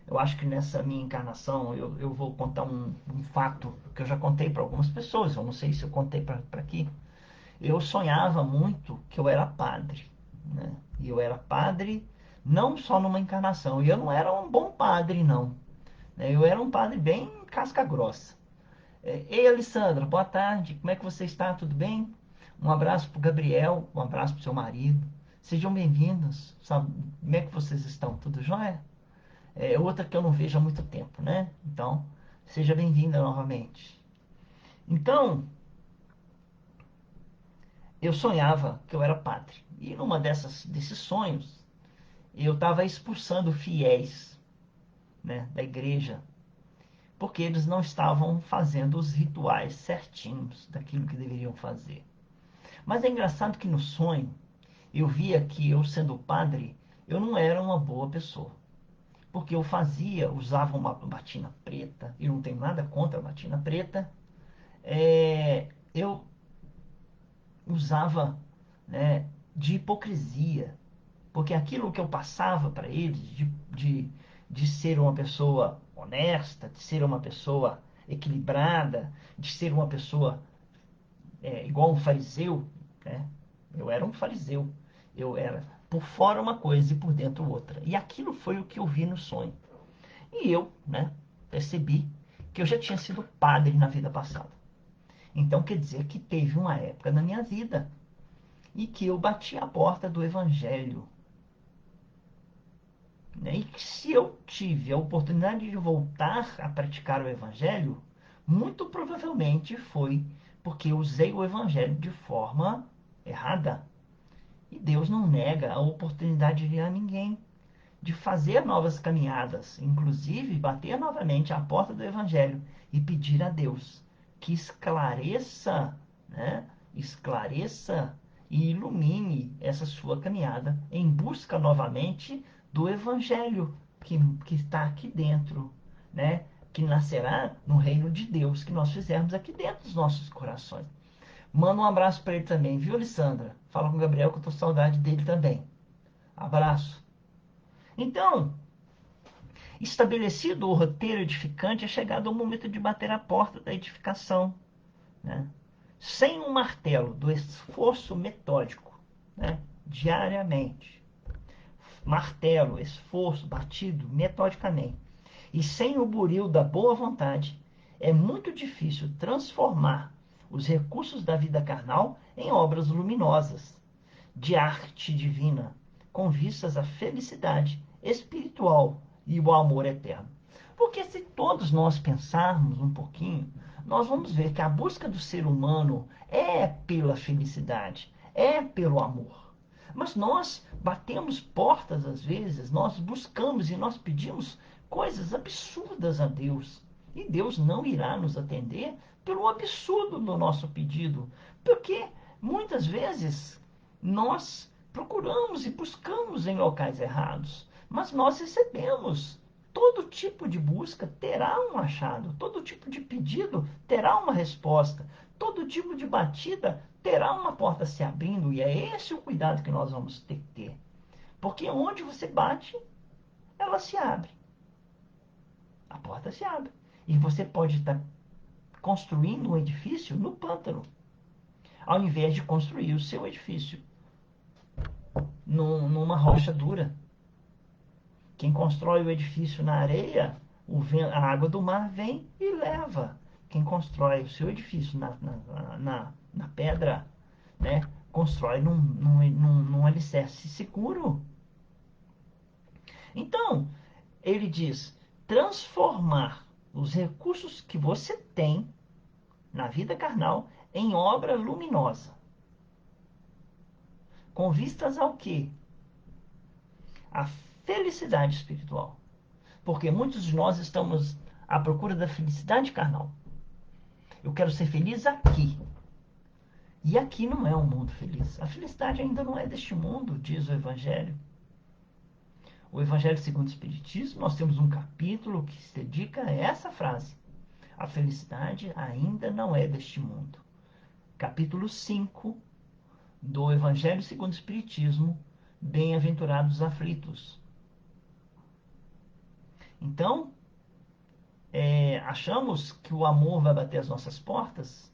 Eu acho que nessa minha encarnação eu vou contar um fato que eu já contei para algumas pessoas. Eu não sei se eu contei para aqui. Eu sonhava muito que eu era padre, né? E eu era padre não só numa encarnação. E eu não era um bom padre, não, né? Eu era um padre bem casca grossa. Ei, Alessandra, boa tarde. Como é que você está? Tudo bem? Um abraço para o Gabriel, um abraço para o seu marido. Sejam bem-vindos. Sabe, como é que vocês estão? Tudo jóia? É outra que eu não vejo há muito tempo, né? Então, seja bem-vinda novamente. Então, eu sonhava que eu era padre. E numa desses sonhos, eu estava expulsando fiéis né, da igreja, porque eles não estavam fazendo os rituais certinhos daquilo que deveriam fazer. Mas é engraçado que no sonho eu via que eu, sendo padre, eu não era uma boa pessoa. Porque eu usava uma batina preta, eu não tenho nada contra a batina preta, eu usava, né, de hipocrisia, porque aquilo que eu passava para eles, de ser uma pessoa honesta, de ser uma pessoa equilibrada, de ser uma pessoa igual um fariseu, né? Eu era um fariseu. Eu era por fora uma coisa e por dentro outra. E aquilo foi o que eu vi no sonho. E eu, né, percebi que eu já tinha sido padre na vida passada. Então quer dizer que teve uma época na minha vida e que eu bati a porta do evangelho. Né? E que se eu tive a oportunidade de voltar a praticar o evangelho, muito provavelmente foi porque eu usei o evangelho de forma errada. E Deus não nega a oportunidade a ninguém de fazer novas caminhadas, inclusive bater novamente à porta do Evangelho e pedir a Deus que esclareça, né? Esclareça e ilumine essa sua caminhada em busca novamente do Evangelho que está aqui dentro, né? Que nascerá no reino de Deus que nós fizermos aqui dentro dos nossos corações. Manda um abraço para ele também, viu, Alessandra? Fala com o Gabriel que eu tô com saudade dele também. Abraço. Então, estabelecido o roteiro edificante, é chegado ao momento de bater a porta da edificação, né? Sem um martelo do esforço metódico, né? Diariamente. Martelo, esforço batido metodicamente. E sem o buril da boa vontade, é muito difícil transformar os recursos da vida carnal em obras luminosas, de arte divina, com vistas à felicidade espiritual e o amor eterno. Porque se todos nós pensarmos um pouquinho, nós vamos ver que a busca do ser humano é pela felicidade, é pelo amor. Mas nós batemos portas às vezes, nós buscamos e nós pedimos coisas absurdas a Deus. E Deus não irá nos atender pelo absurdo do nosso pedido. Porque muitas vezes nós procuramos e buscamos em locais errados, mas nós recebemos. Todo tipo de busca terá um achado, todo tipo de pedido terá uma resposta, todo tipo de batida terá uma porta se abrindo, e é esse o cuidado que nós vamos ter que ter. Porque onde você bate, ela se abre. A porta se abre. E você pode estar construindo um edifício no pântano, ao invés de construir o seu edifício numa rocha dura. Quem constrói o edifício na areia, a água do mar vem e leva. Quem constrói o seu edifício na pedra, né, constrói num alicerce seguro. Então, ele diz: transformar os recursos que você tem na vida carnal em obra luminosa. Com vistas ao quê? A felicidade espiritual. Porque muitos de nós estamos à procura da felicidade carnal. Eu quero ser feliz aqui. E aqui não é um mundo feliz. A felicidade ainda não é deste mundo, diz o Evangelho. O Evangelho segundo o Espiritismo, nós temos um capítulo que se dedica a essa frase. A felicidade ainda não é deste mundo. Capítulo 5 do Evangelho segundo o Espiritismo, Bem-aventurados os aflitos. Então, achamos que o amor vai bater as nossas portas,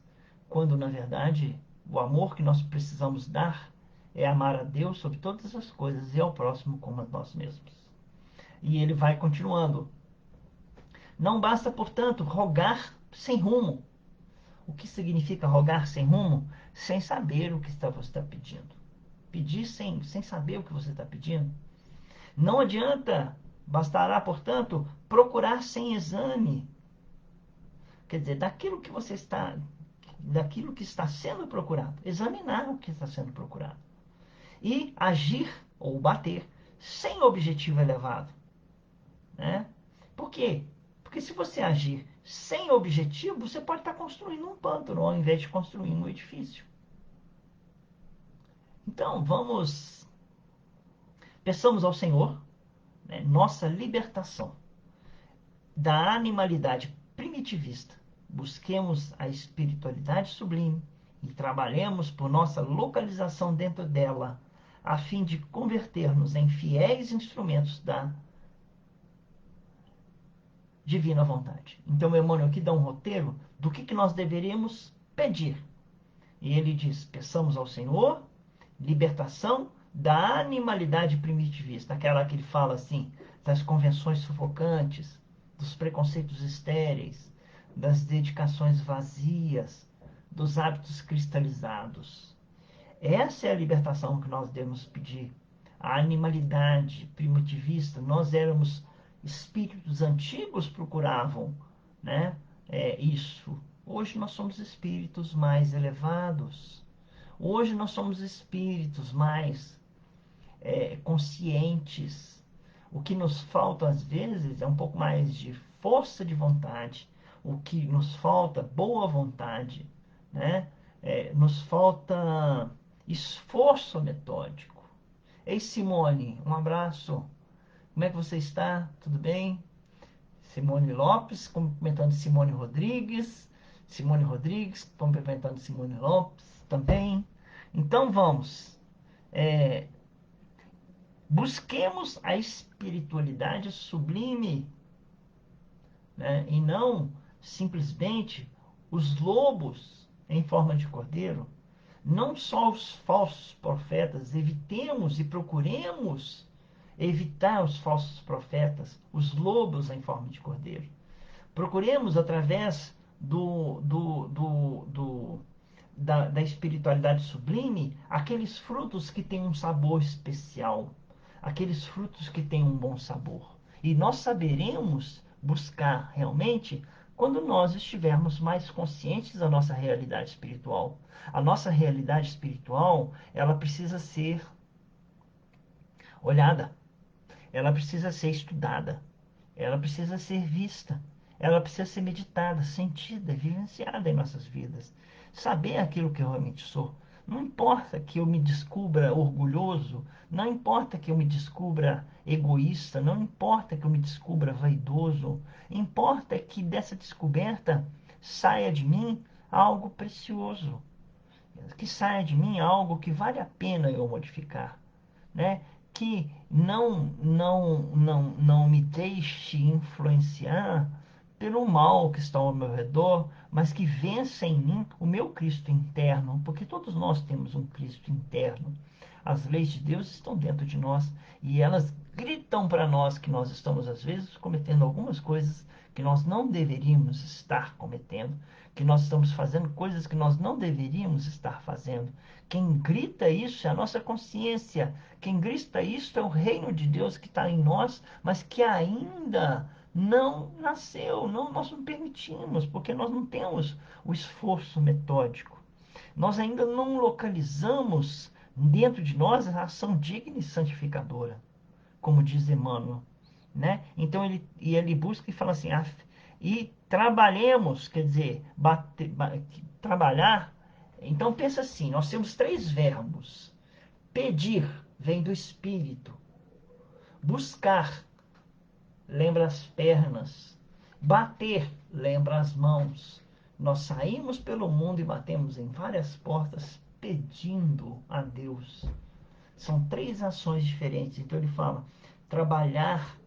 quando na verdade o amor que nós precisamos dar é amar a Deus sobre todas as coisas e ao próximo como a nós mesmos. E ele vai continuando. Não basta, portanto, rogar sem rumo. O que significa rogar sem rumo? Sem saber o que você está pedindo. Pedir sem saber o que você está pedindo. Não adianta, bastará, portanto, procurar sem exame. Quer dizer, daquilo que está sendo procurado. Examinar o que está sendo procurado. E agir ou bater sem objetivo elevado. Né? Por quê? Porque se você agir sem objetivo, você pode estar construindo um pântano ao invés de construir um edifício. Então, peçamos ao Senhor, né, nossa libertação da animalidade primitivista. Busquemos a espiritualidade sublime e trabalhemos por nossa localização dentro dela, a fim de converter-nos em fiéis instrumentos da divina vontade. Então, Emmanuel aqui dá um roteiro do que nós deveríamos pedir. E ele diz: peçamos ao Senhor libertação da animalidade primitivista, aquela que ele fala assim, das convenções sufocantes, dos preconceitos estéreis, das dedicações vazias, dos hábitos cristalizados. Essa é a libertação que nós devemos pedir. A animalidade primitivista, nós éramos espíritos antigos procuravam, né, isso. Hoje nós somos espíritos mais elevados. Hoje nós somos espíritos mais conscientes. O que nos falta às vezes é um pouco mais de força de vontade. O que nos falta, boa vontade, né? Nos falta esforço metódico. Ei, Simone, um abraço. Como é que você está? Tudo bem? Simone Lopes, cumprimentando Simone Rodrigues. Simone Rodrigues, cumprimentando Simone Lopes também. Então vamos. É, busquemos a espiritualidade sublime, né? E não simplesmente os lobos em forma de cordeiro. Não só os falsos profetas, evitemos e procuremos evitar os falsos profetas, os lobos em forma de cordeiro. Procuremos, através da espiritualidade sublime, aqueles frutos que têm um sabor especial, aqueles frutos que têm um bom sabor. E nós saberemos buscar realmente quando nós estivermos mais conscientes da nossa realidade espiritual. A nossa realidade espiritual, ela precisa ser olhada, ela precisa ser estudada, ela precisa ser vista, ela precisa ser meditada, sentida, vivenciada em nossas vidas. Saber aquilo que eu realmente sou. Não importa que eu me descubra orgulhoso, não importa que eu me descubra egoísta, não importa que eu me descubra vaidoso, importa que dessa descoberta saia de mim algo precioso, que saia de mim algo que vale a pena eu modificar, né? Que não me deixe influenciar pelo mal que está ao meu redor, mas que vença em mim o meu Cristo interno, porque todos nós temos um Cristo interno. As leis de Deus estão dentro de nós e elas gritam para nós que nós estamos às vezes cometendo algumas coisas que nós não deveríamos estar cometendo, que nós estamos fazendo coisas que nós não deveríamos estar fazendo. Quem grita isso é a nossa consciência. Quem grita isso é o reino de Deus que está em nós, mas que ainda não nasceu, não, nós não permitimos, porque nós não temos o esforço metódico. Nós ainda não localizamos dentro de nós a ação digna e santificadora, como diz Emmanuel, né? Então ele busca e fala assim, e trabalhemos, quer dizer, trabalhar. Então pensa assim, nós temos três verbos. Pedir vem do espírito. Buscar lembra as pernas. Bater lembra as mãos. Nós saímos pelo mundo e batemos em várias portas pedindo a Deus. São três ações diferentes. Então ele fala, trabalhar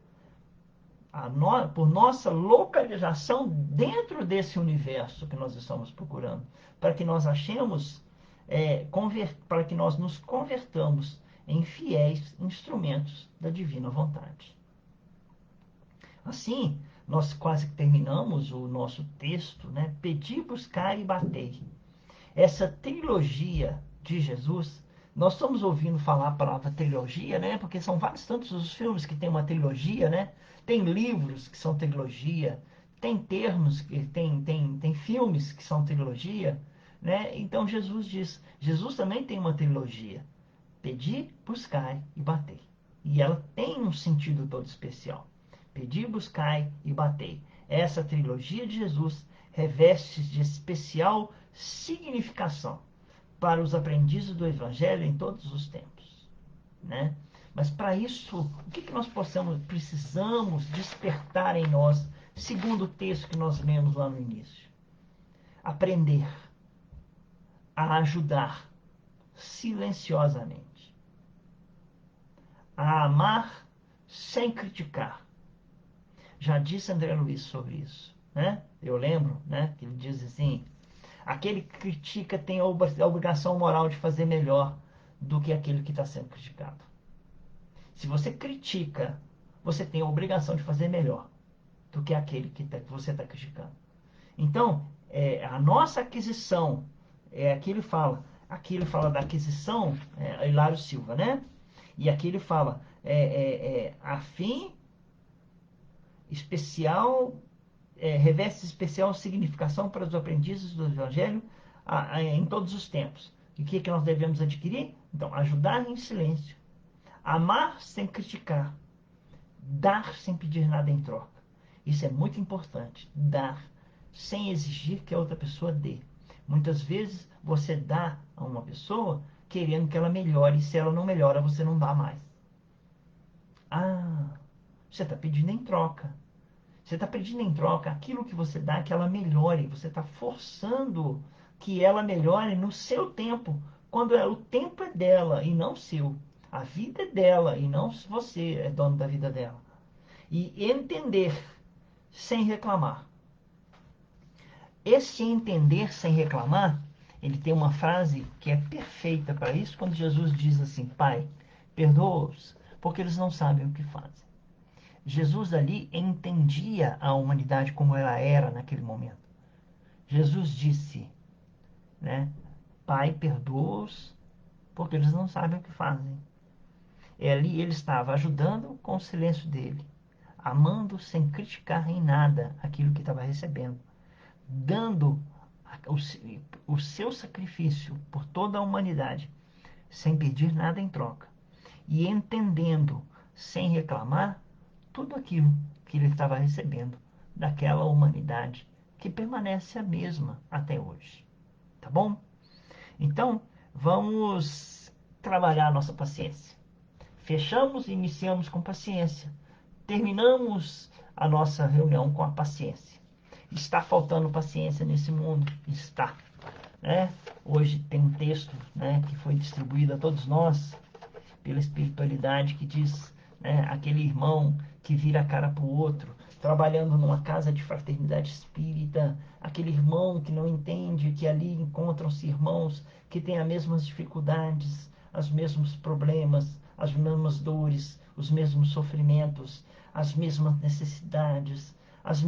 por nossa localização dentro desse universo que nós estamos procurando, para que nós achemos, para que nós nos convertamos em fiéis instrumentos da divina vontade. Assim, nós quase que terminamos o nosso texto, né? Pedi, buscar e batei. Essa trilogia de Jesus, nós estamos ouvindo falar a palavra trilogia, né? Porque são vários tantos os filmes que têm uma trilogia, né? Tem livros que são trilogia, tem termos, tem filmes que são trilogia, né? Então Jesus também tem uma trilogia. Pedir, buscar e bater. E ela tem um sentido todo especial. Pedi, buscai e batei. Essa trilogia de Jesus reveste de especial significação para os aprendizes do Evangelho em todos os tempos, né? Mas para isso, o que nós precisamos despertar em nós, segundo o texto que nós lemos lá no início? Aprender a ajudar silenciosamente, a amar sem criticar. Já disse André Luiz sobre isso, né? Eu lembro, né, que ele diz assim: aquele que critica tem a obrigação moral de fazer melhor do que aquele que está sendo criticado. Se você critica, você tem a obrigação de fazer melhor do que aquele que você está criticando. Então, a nossa aquisição, aqui ele fala da aquisição, Hilário Silva, né? E aqui ele fala, a fim especial, reveste especial significação para os aprendizes do Evangelho em todos os tempos. E o que nós devemos adquirir? Então, ajudar em silêncio, amar sem criticar, dar sem pedir nada em troca. Isso é muito importante, dar sem exigir que a outra pessoa dê. Muitas vezes você dá a uma pessoa querendo que ela melhore, e se ela não melhora, você não dá mais. Ah, você está pedindo em troca. Você está pedindo em troca aquilo que você dá, que ela melhore. Você está forçando que ela melhore no seu tempo, quando o tempo é dela e não seu. A vida é dela e não você é dono da vida dela. E entender sem reclamar. Esse entender sem reclamar, ele tem uma frase que é perfeita para isso, quando Jesus diz assim: Pai, perdoa-os, porque eles não sabem o que fazem. Jesus ali entendia a humanidade como ela era naquele momento. Jesus disse, né? Pai, perdoa-os, porque eles não sabem o que fazem. E ali ele estava ajudando com o silêncio dele, amando sem criticar em nada aquilo que estava recebendo, dando o seu sacrifício por toda a humanidade, sem pedir nada em troca, e entendendo, sem reclamar, tudo aquilo que ele estava recebendo daquela humanidade que permanece a mesma até hoje. Tá bom? Então, vamos trabalhar a nossa paciência. Fechamos e iniciamos com paciência. Terminamos a nossa reunião com a paciência. Está faltando paciência nesse mundo? Está. Né? Hoje tem um texto, né, que foi distribuído a todos nós pela espiritualidade, que diz, né, aquele irmão que vira a cara para o outro, trabalhando numa casa de fraternidade espírita, aquele irmão que não entende que ali encontram-se irmãos que têm as mesmas dificuldades, os mesmos problemas, as mesmas dores, os mesmos sofrimentos, as mesmas necessidades, os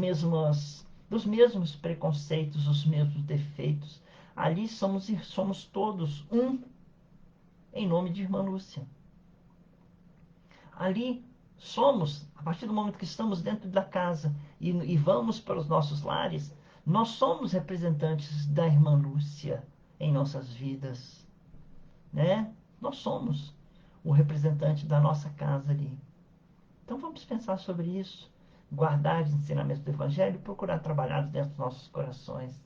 mesmos preconceitos, os mesmos defeitos. Ali somos todos um, em nome de Irmã Lúcia. Ali somos, a partir do momento que estamos dentro da casa e vamos para os nossos lares, nós somos representantes da Irmã Lúcia em nossas vidas, né? Nós somos o representante da nossa casa ali. Então vamos pensar sobre isso, guardar os ensinamentos do Evangelho e procurar trabalhar dentro dos nossos corações.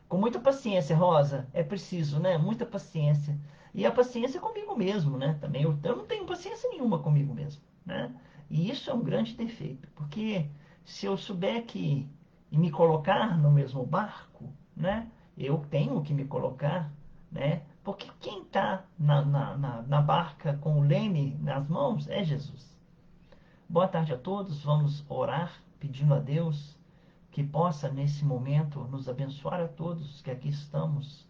Com muita paciência, Rosa, é preciso, né? Muita paciência. E a paciência comigo mesmo, né? Também eu não tenho paciência nenhuma comigo mesmo, né? E isso é um grande defeito, porque se eu souber que e me colocar no mesmo barco, né? Eu tenho que me colocar, né? Porque quem está na barca com o leme nas mãos é Jesus. Boa tarde a todos. Vamos orar pedindo a Deus que possa, nesse momento, nos abençoar a todos que aqui estamos,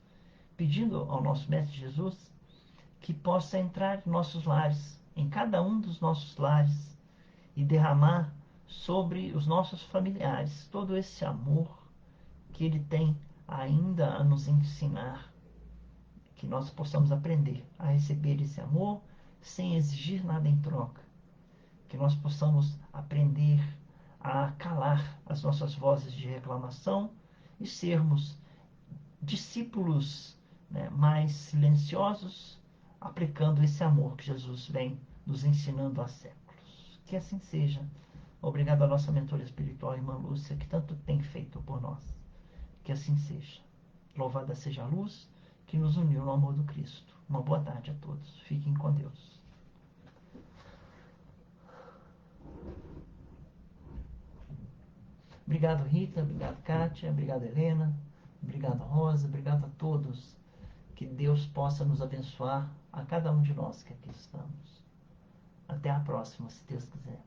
pedindo ao nosso Mestre Jesus que possa entrar em nossos lares, em cada um dos nossos lares, e derramar sobre os nossos familiares todo esse amor que Ele tem ainda a nos ensinar, que nós possamos aprender a receber esse amor sem exigir nada em troca, que nós possamos aprender a calar as nossas vozes de reclamação e sermos discípulos, né, mais silenciosos, aplicando esse amor que Jesus vem nos ensinando há séculos. Que assim seja. Obrigado à nossa mentora espiritual, irmã Lúcia, que tanto tem feito por nós. Que assim seja. Louvada seja a luz que nos uniu no amor do Cristo. Uma boa tarde a todos. Fiquem com Deus. Obrigado, Rita. Obrigado, Kátia. Obrigado, Helena. Obrigado, Rosa. Obrigado a todos. Que Deus possa nos abençoar, a cada um de nós que aqui estamos. Até a próxima, se Deus quiser.